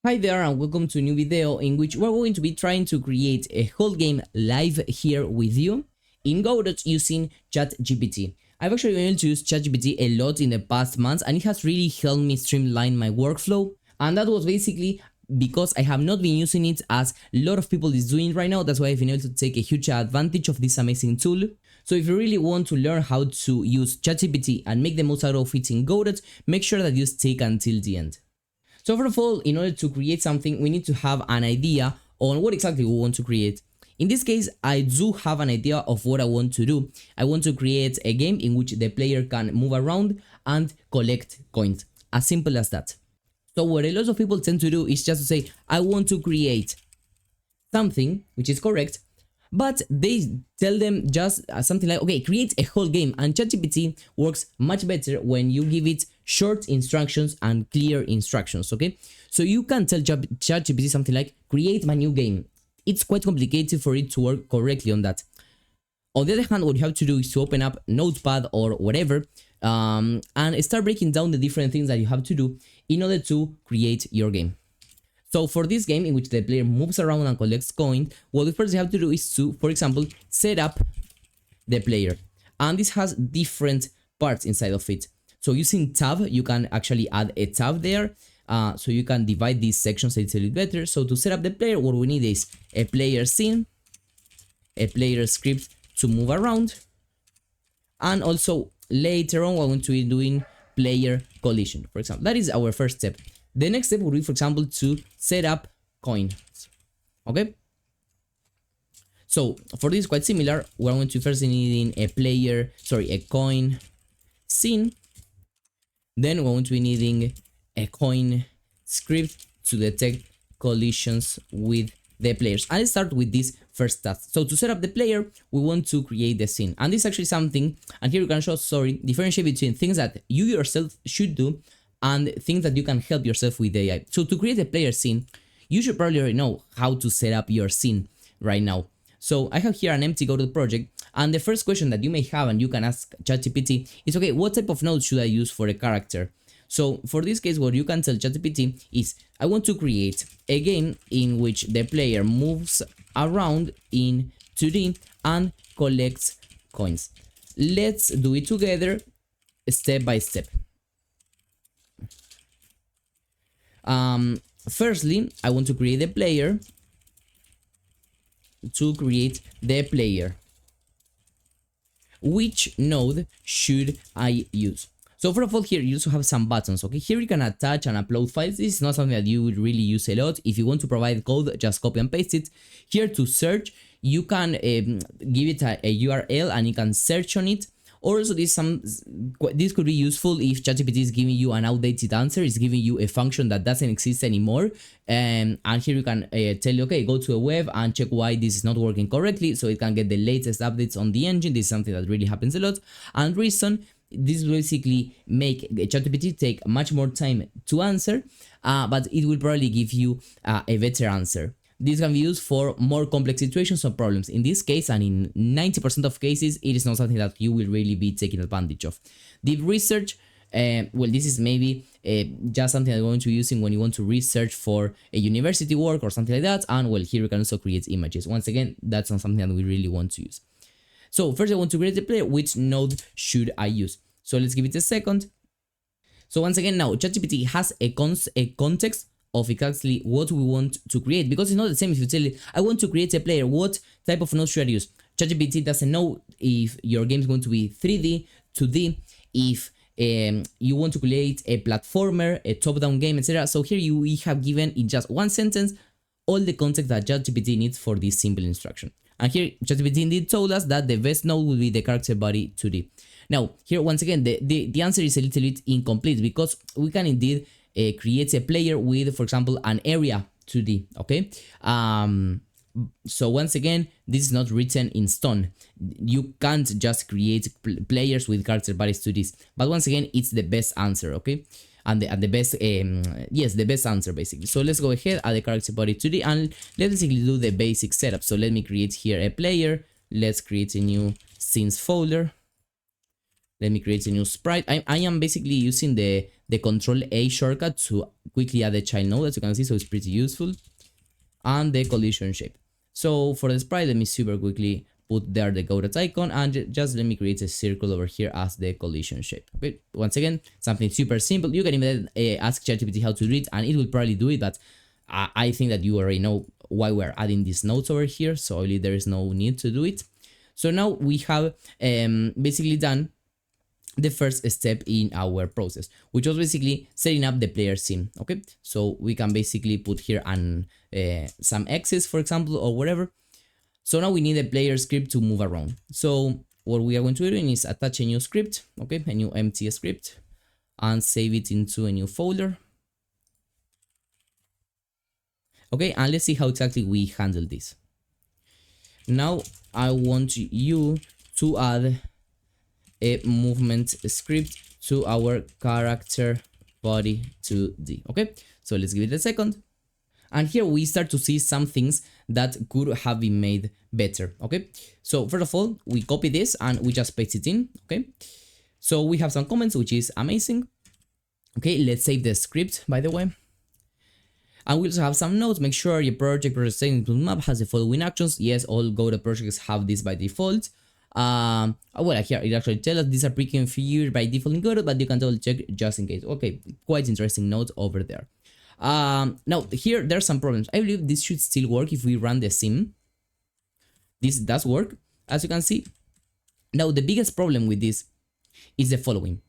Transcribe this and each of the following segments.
Hi there and welcome to a new video in which we're going to be trying to create a whole game live here with you in Godot using ChatGPT. I've actually been able to use ChatGPT a lot in the past months and it has really helped me streamline my workflow, and that was basically because I have not been using it as a lot of people is doing right now. That's why I've been able to take a huge advantage of this amazing tool. So if you really want to learn how to use ChatGPT and make the most out of it in Godot, make sure that you stick until the end. So first of all, in order to create something, we need to have an idea on what exactly we want to create. In this case, I do have an idea of what I want to do. I want to create a game in which the player can move around and collect coins. As simple as that. So what a lot of people tend to do is just to say, I want to create something, which is correct, but they tell them just something like, okay, create a whole game. And ChatGPT works much better when you give it short instructions and clear instructions, okay? So you can tell ChatGPT something like, create my new game. It's quite complicated for it to work correctly on that. On the other hand, what you have to do is to open up Notepad or whatever and start breaking down the different things that you have to do in order to create your game. So for this game in which the player moves around and collects coins, what we first have to do is to, for example, set up the player. And this has different parts inside of it. So using tab, you can actually add a tab there. So you can divide these sections a little bit better. So to set up the player, what we need is a player scene, a player script to move around, and also later on we're going to be doing player collision, for example. That is our first step. The next step would be, for example, to set up coins. Okay. So for this, quite similar. We're going to first needing a coin scene. Then we're going to be needing a coin script to detect collisions with the players. I'll start with this first task. So to set up the player, we want to create the scene. And this is actually something, and here you can show, differentiate between things that you yourself should do and things that you can help yourself with AI. So to create a player scene, you should probably already know how to set up your scene right now. So I have here an empty Godot project, and the first question that you may have and you can ask ChatGPT is, okay, what type of node should I use for a character? So for this case, what you can tell ChatGPT is, I want to create a game in which the player moves around in 2D and collects coins. Let's do it together step by step. Firstly, I want to create the player. To create the player, which node should I use? So first of all, here you also have some buttons, okay? Here you can attach and upload files. This is not something that you would really use a lot. If you want to provide code, just copy and paste it. Here to search, you can give it a URL and you can search on it. Also, this could be useful if ChatGPT is giving you an outdated answer, it's giving you a function that doesn't exist anymore. And here you can tell you, okay, go to a web and check why this is not working correctly, so it can get the latest updates on the engine. This is something that really happens a lot. And reason, this will basically make ChatGPT take much more time to answer, but it will probably give you a better answer. This can be used for more complex situations or problems. In this case, and in 90% of cases, it is not something that you will really be taking advantage of. Deep research, well, this is maybe just something that you're going to be using when you want to research for a university work or something like that. And well, here you can also create images. Once again, that's not something that we really want to use. So first I want to create a player. Which node should I use? So let's give it a second. So once again, now ChatGPT has a context of exactly what we want to create, because it's not the same if you tell it, I want to create a player, what type of node should I use? ChatGPT doesn't know if your game is going to be 3D, 2D, if you want to create a platformer, a top-down game, etc. So here we have given in just one sentence all the context that ChatGPT needs for this simple instruction. And here ChatGPT indeed told us that the best node will be the character body 2D. Now here once again the answer is a little bit incomplete, because we can indeed create a player with, for example, an area 2D, okay? So once again, this is not written in stone. You can't just create players with character bodies 2Ds. But once again, it's the best answer, okay? And the best, yes, the best answer basically. So let's go ahead, add the character body 2D, and let's basically do the basic setup. So let me create here a player. Let's create a new scenes folder. Let me create a new sprite. I am basically using the the Control A shortcut to quickly add the child node, as you can see, so it's pretty useful, and the collision shape. So for the sprite, let me super quickly put there the Godot icon, and just let me create a circle over here as the collision shape. Okay, once again, something super simple. You can even ask ChatGPT how to do it, and it will probably do it, but I think that you already know why we're adding these nodes over here, so really there is no need to do it. So now we have basically done the first step in our process, which was basically setting up the player scene. Okay, so we can basically put here some X's, for example, or whatever. So now we need a player script to move around. So what we are going to do is attach a new script, okay, a new empty script, and save it into a new folder. Okay, and let's see how exactly we handle this. Now I want you to add a movement script to our character body 2D. Okay, so let's give it a second. And here we start to see some things that could have been made better. Okay, so first of all, we copy this and we just paste it in. Okay, so we have some comments, which is amazing. Okay, let's save the script, by the way. And we also have some notes. Make sure your project settings map has the following actions. Yes, all Godot projects have this by default. Well, here it actually tells us these are pre-configured by default in Godot, but you can double check just in case. Okay, quite interesting note over there. Now here there are some problems. I believe this should still work if we run the sim. This does work, as you can see. Now the biggest problem with this is the following.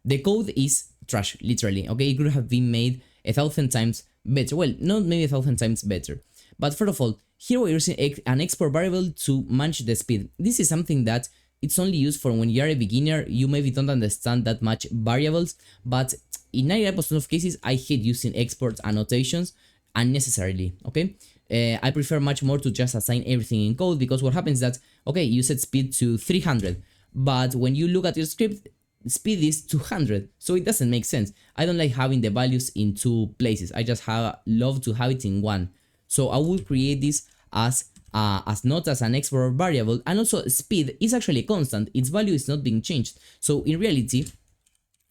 The code is trash, literally. Okay, it could have been made 1,000 times better. Well, not maybe 1,000 times better. But first of all, here we're using an export variable to manage the speed. This is something that it's only used for when you're a beginner. You maybe don't understand that much variables, but in 99% of cases, I hate using exports annotations unnecessarily, okay? I prefer much more to just assign everything in code, because what happens is that, okay, you set speed to 300, but when you look at your script, speed is 200, so it doesn't make sense. I don't like having the values in two places. I just love to have it in one. So I will create this as not as an export variable, and also speed is actually a constant. Its value is not being changed. So in reality,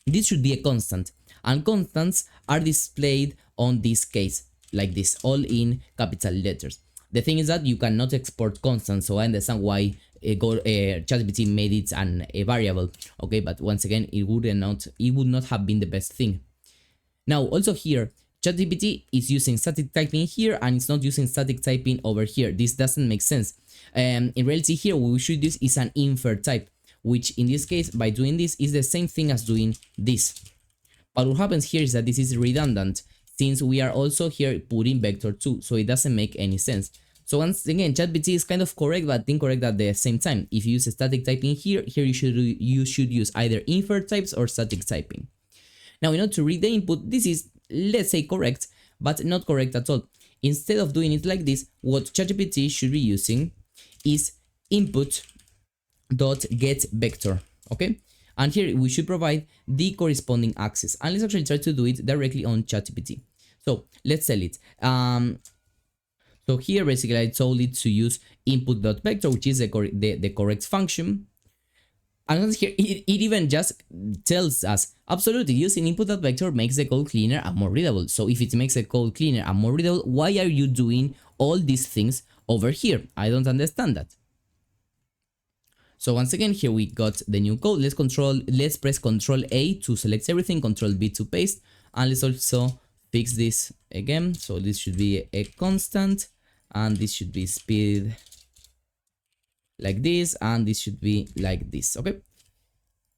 this should be a constant, and constants are displayed on this case like this, all in capital letters. The thing is that you cannot export constants, so I understand why ChatGPT made it a variable. Okay, but once again, it would not have been the best thing. Now also here, ChatGPT is using static typing here, and it's not using static typing over here. This doesn't make sense. In reality here, what we should use is an infer type, which in this case, by doing this, is the same thing as doing this. But what happens here is that this is redundant, since we are also here putting vector 2, so it doesn't make any sense. So once again, ChatGPT is kind of correct but incorrect at the same time. If you use static typing here you should use either infer types or static typing. Now in order to read the input, this is, let's say, correct, but not correct at all. Instead of doing it like this, what ChatGPT should be using is input.getVector, okay? And here we should provide the corresponding access. And let's actually try to do it directly on ChatGPT. So let's tell it. So here basically I told it to use input.vector, which is the correct function. And here it even just tells us, absolutely, using input.vector makes the code cleaner and more readable. So if it makes the code cleaner and more readable, why are you doing all these things over here? I don't understand that. So once again, here we got the new code. Let's press Ctrl A to select everything, Ctrl B to paste, and let's also fix this again. So this should be a constant, and this should be speed like this, and this should be like this. Okay,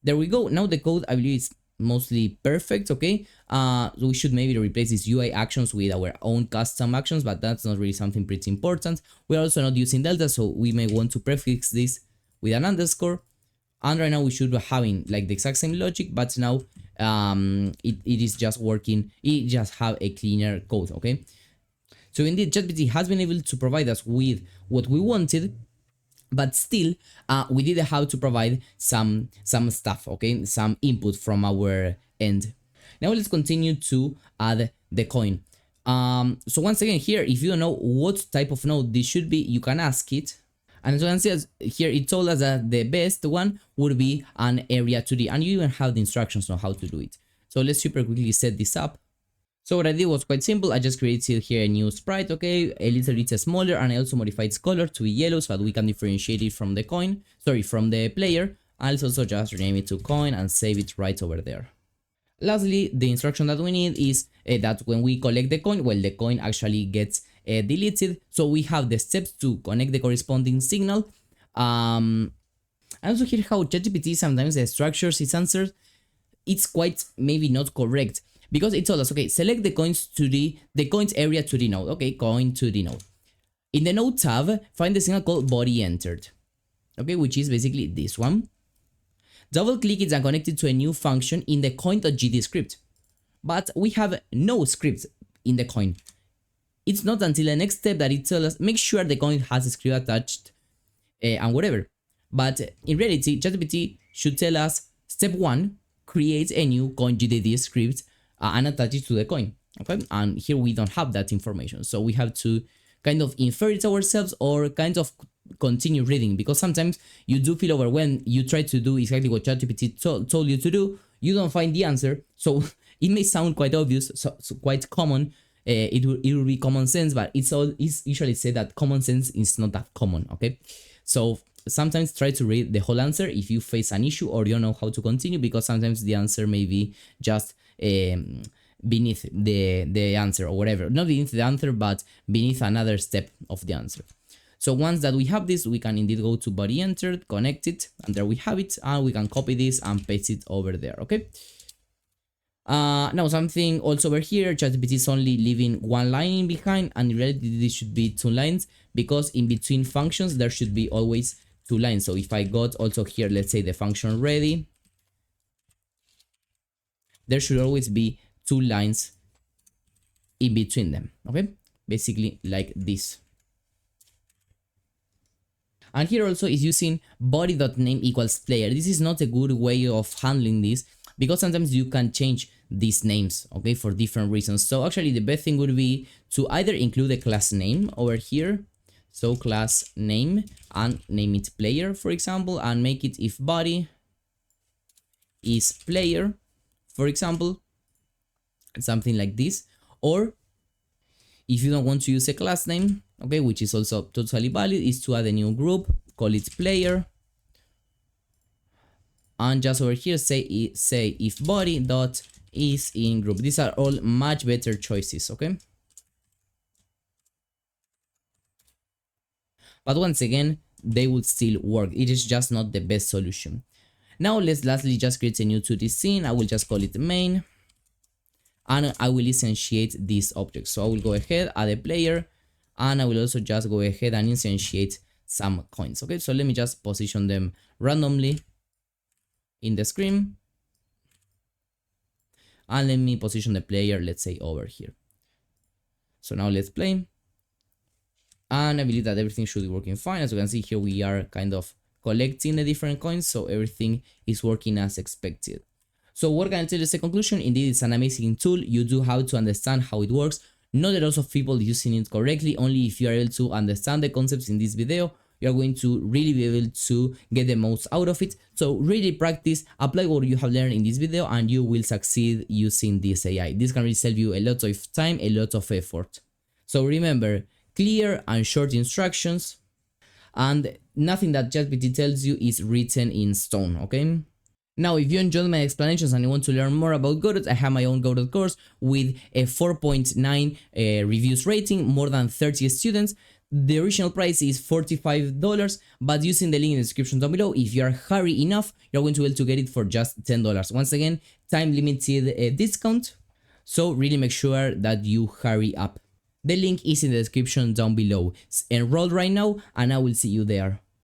there we go. Now the code, I believe, is mostly perfect. Okay, so we should maybe replace these UI actions with our own custom actions, but that's not really something pretty important. We're also not using delta, so we may want to prefix this with an underscore. And right now we should be having like the exact same logic, but now it is just working. It just have a cleaner code. Okay, so indeed ChatGPT has been able to provide us with what we wanted, but still we did have to provide some stuff, okay, some input from our end. Now let's continue to add the coin. So once again, here, if you don't know what type of node this should be, you can ask it. And as you can see here, it told us that the best one would be an area 2D, and you even have the instructions on how to do it. So let's super quickly set this up. So what I did was quite simple. I just created here a new sprite, okay, a little bit smaller, and I also modified its color to be yellow so that we can differentiate it from the coin, sorry, from the player. I'll also just rename it to coin and save it right over there. Lastly, the instruction that we need is that when we collect the coin, well, the coin actually gets deleted. So we have the steps to connect the corresponding signal. And also here how ChatGPT sometimes structures its answers. It's quite maybe not correct because it told us, okay, select the coins to the coins area to the node. Okay, coin to the node. In the node tab, find the signal called body entered. Okay, which is basically this one. Double click it and connect it to a new function in the coin.gd script. But we have no script in the coin. It's not until the next step that it tells us make sure the coin has a script attached and whatever. But in reality, ChatGPT should tell us step 1, create a new coin.gd script and attach it to the coin. Okay, and here we don't have that information, so we have to kind of infer it ourselves or kind of continue reading, because sometimes you do feel overwhelmed. You try to do exactly what ChatGPT told you to do, you don't find the answer, so it may sound quite obvious, so quite common. It will be common sense, but it's usually said that common sense is not that common. Okay, so sometimes try to read the whole answer if you face an issue or you don't know how to continue, because sometimes the answer may be just beneath the answer or whatever, not beneath the answer but beneath another step of the answer. So once that we have this, we can indeed go to body entered, connect it, and there we have it, and we can copy this and paste it over there. Okay, now something also over here, ChatGPT is only leaving one line in behind, and in reality this should be 2 lines, because in between functions there should be always 2 lines. So if I got also here, let's say the function ready, there should always be 2 lines in between them. Okay, basically like this. And here also is using body.name equals player. This is not a good way of handling this, because sometimes you can change these names, okay, for different reasons. So actually the best thing would be to either include a class name over here, so class name, and name it player, for example, and make it if body is player, for example, something like this. Or if you don't want to use a class name, okay, which is also totally valid, is to add a new group, call it player, and just over here say if body dot is in group. These are all much better choices. Okay, but once again they would still work, it is just not the best solution. Now let's lastly just create a new 2D scene. I will just call it main, and I will instantiate this object. So I will go ahead, add a player, and I will also just go ahead and instantiate some coins. Okay, so let me just position them randomly in the screen, and let me position the player, let's say over here. So now let's play, and I believe that everything should be working fine. As you can see here, we are kind of collecting the different coins, so everything is working as expected. So what can I tell you as a conclusion? Indeed, it's an amazing tool. You do have to understand how it works. Not a lot of people using it correctly. Only if you are able to understand the concepts in this video, you're going to really be able to get the most out of it. So really practice, apply what you have learned in this video, and you will succeed using this AI. This can really save you a lot of time, a lot of effort. So remember, clear and short instructions, and nothing that ChatGPT tells you is written in stone, okay? Now, if you enjoyed my explanations and you want to learn more about Godot, I have my own Godot course with a 4.9 reviews rating, more than 30 students. The original price is $45, but using the link in the description down below, if you are hurry enough, you're going to be able to get it for just $10. Once again, time limited discount, so really make sure that you hurry up. The link is in the description down below. Enroll right now, and I will see you there.